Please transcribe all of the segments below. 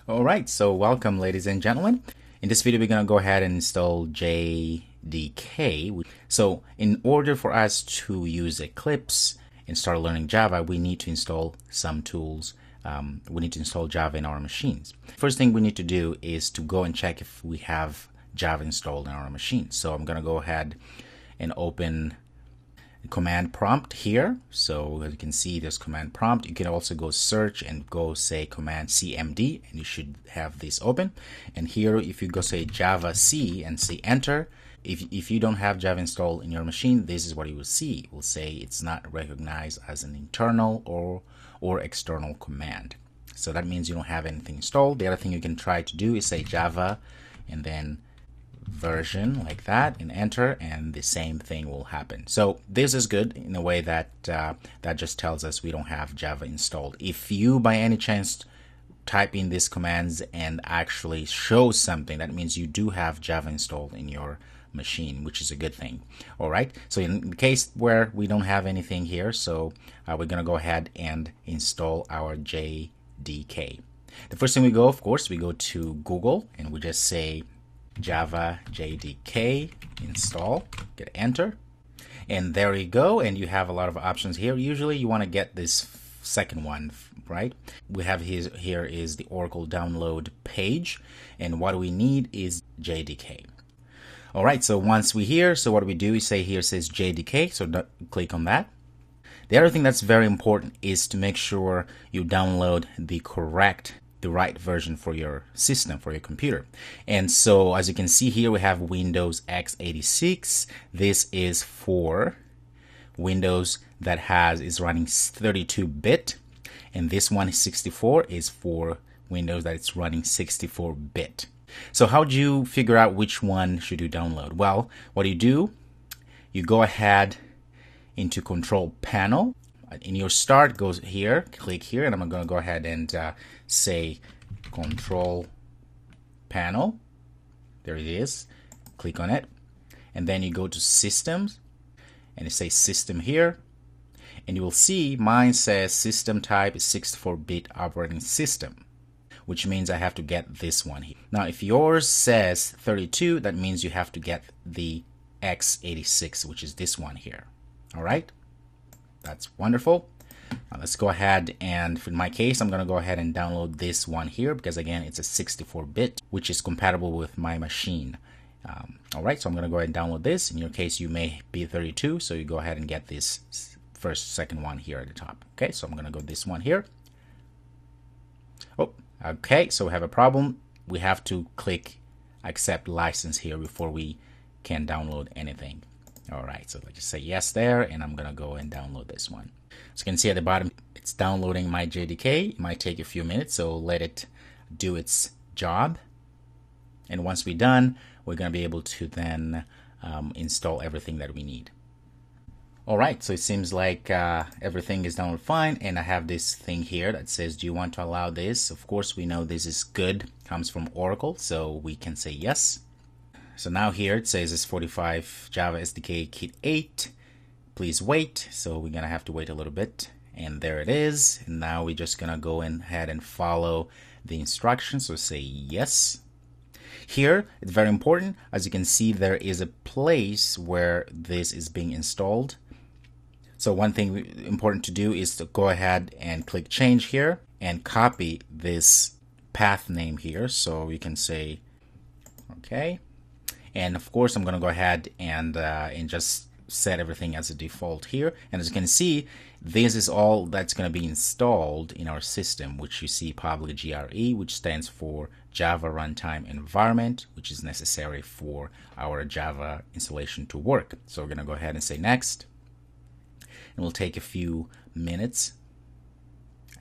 Alright, so welcome ladies and gentlemen. In this video we're going to go ahead and install JDK. So in order for us to use Eclipse and start learning Java, we need to install some tools. We need to install Java in our machines. First thing we need to do is to go and check if we have Java installed in our machine. So I'm going to go ahead and open command prompt here. So as you can see, there's command prompt. You can also go search and go say command cmd, and you should have this open. And here, if you go say Java C and say enter, if you don't have Java installed in your machine, this is what you will see. It will say it's not recognized as an internal or external command. So that means you don't have anything installed. The other thing you can try to do is say Java and then version like that and enter, and the same thing will happen. So this is good in a way that that just tells us we don't have Java installed. If you by any chance type in these commands and actually show something, that means you do have Java installed in your machine, which is a good thing. All right, so in the case where we don't have anything here, so we're gonna go ahead and install our JDK. The first thing we go, of course, we go to Google and we just say Java JDK install, get enter, and there you go, and you have a lot of options here. Usually you want to get this second one, right? We have here is the Oracle download page, and what we need is JDK. All right, so once we here, so what we do is say here says JDK, so click on that. The other thing that's very important is to make sure you download the right version for your system, for your computer. And so as you can see here, we have Windows x86. This is for Windows that is running 32-bit, and this one is 64 is for Windows that it's running 64-bit. So how do you figure out which one should you download? Well, what do, you go ahead into Control Panel. In your start, goes here, click here, and I'm going to go ahead and say Control Panel. There it is. Click on it, and then you go to Systems, and you say System here, and you will see mine says System Type is 64-bit operating system, which means I have to get this one here. Now, if yours says 32, that means you have to get the x86, which is this one here. All right. That's wonderful. Now let's go ahead, and in my case, I'm going to go ahead and download this one here because again, it's a 64-bit, which is compatible with my machine. All right, so I'm going to go ahead and download this. In your case, you may be 32, so you go ahead and get this second one here at the top. Okay, so I'm going to go this one here. Oh, okay, so we have a problem. We have to click accept license here before we can download anything. All right, so let's just say yes there, and I'm gonna go and download this one. So you can see at the bottom, it's downloading my JDK. It might take a few minutes, so let it do its job. And once we're done, we're gonna be able to then install everything that we need. All right, so it seems like everything is downloaded fine, and I have this thing here that says, do you want to allow this? Of course, we know this is good, comes from Oracle, so we can say yes. So now here it says it's 45 Java SDK Kit 8. Please wait. So we're going to have to wait a little bit. And there it is. And now we're just going to go ahead and follow the instructions. So say yes. Here, it's very important. As you can see, there is a place where this is being installed. So one thing important to do is to go ahead and click change here and copy this path name here. So you can say, okay. And of course, I'm going to go ahead and just set everything as a default here. And as you can see, this is all that's going to be installed in our system, which you see probably JRE, which stands for Java Runtime Environment, which is necessary for our Java installation to work. So we're going to go ahead and say next. And we'll take a few minutes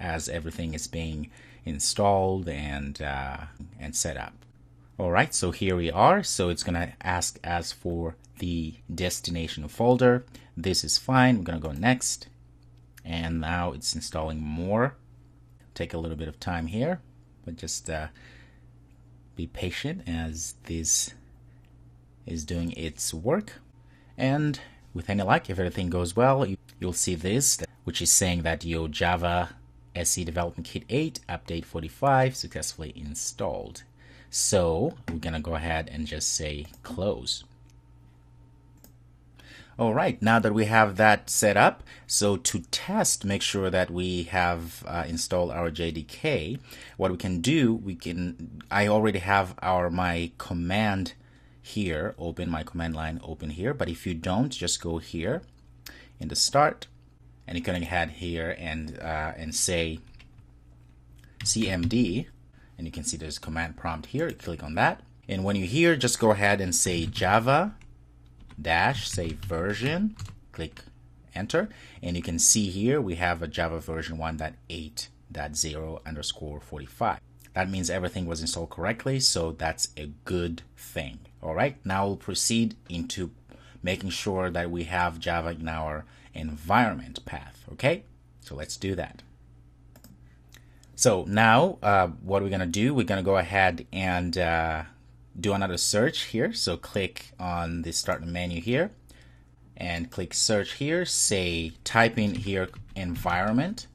as everything is being installed and set up. All right, so here we are. So it's going to ask us for the destination folder. This is fine. We're going to go next. And now it's installing more. Take a little bit of time here, but just be patient as this is doing its work. And with any luck, if everything goes well, you'll see this, which is saying that your Java SE Development Kit 8 Update 45 successfully installed. So we're gonna go ahead and just say close. All right, now that we have that set up, so to test, make sure that we have installed our JDK, what we can do, I already have my command here open, my command line open here, but if you don't, just go here in the start, and you can head here and say CMD, and you can see there's a command prompt here. You click on that, and when you're here, just go ahead and say Java dash say version, click enter, and you can see here we have a Java version 1.8.0_45. That means everything was installed correctly, so that's a good thing. All right, now we'll proceed into making sure that we have Java in our environment path. Okay, so let's do that. So now what we're gonna do, we're gonna go ahead and do another search here. So click on the start menu here and click search here, say type in here environment.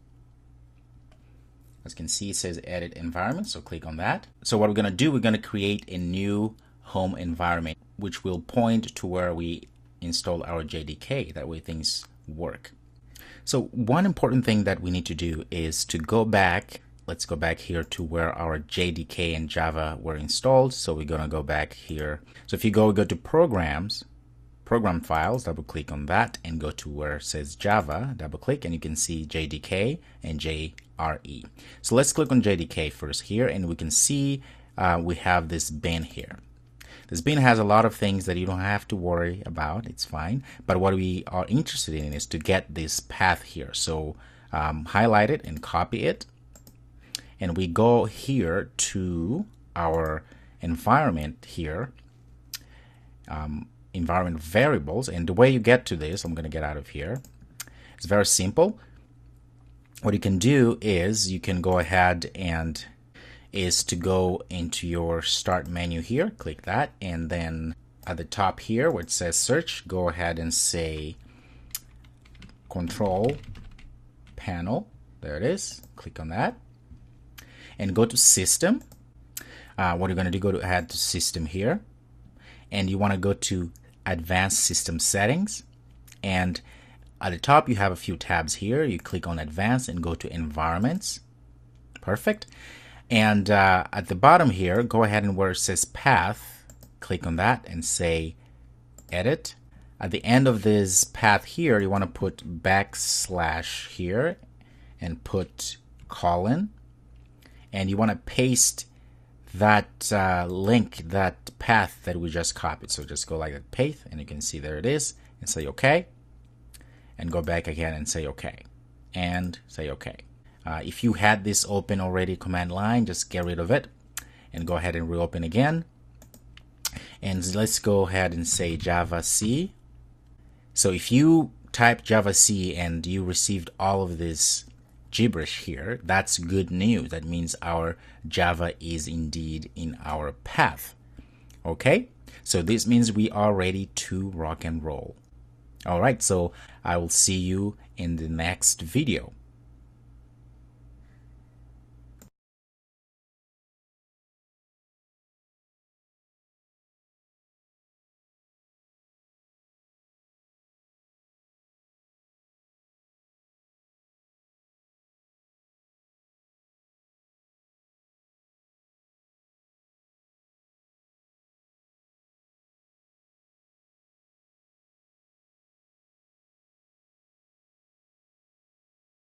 As you can see, it says edit environment, so click on that. So what we're gonna do, we're gonna create a new home environment which will point to where we install our JDK. That way things work. So one important thing that we need to do is to go back. Let's go back here to where our JDK and Java were installed. So we're going to go back here. So if you go to programs, program files, double click on that and go to where it says Java, double click, and you can see JDK and JRE. So let's click on JDK first here, and we can see we have this bin here. This bin has a lot of things that you don't have to worry about. It's fine. But what we are interested in is to get this path here. So highlight it and copy it. And we go here to our environment here, environment variables. And the way you get to this, I'm going to get out of here. It's very simple. What you can do is you can go ahead and is to go into your start menu here, click that, and then at the top here where it says search, go ahead and say control panel. There it is. Click on that. And go to system. What you're going to do, go to add to system here, and you want to go to advanced system settings, and at the top you have a few tabs here. You click on advanced and go to environments. Perfect. And at the bottom here, go ahead and where it says path, click on that and say edit. At the end of this path here, you want to put backslash here and put colon. And you want to paste that link, that path that we just copied. So just go like that, paste, and you can see there it is, and say OK. And go back again and say OK. And say OK. If you had this open already, command line, just get rid of it and go ahead and reopen again. And let's go ahead and say Java C. So if you type Java C and you received all of this gibberish here, that's good news. That means our Java is indeed in our path. Okay, so this means we are ready to rock and roll. All right, so I will see you in the next video.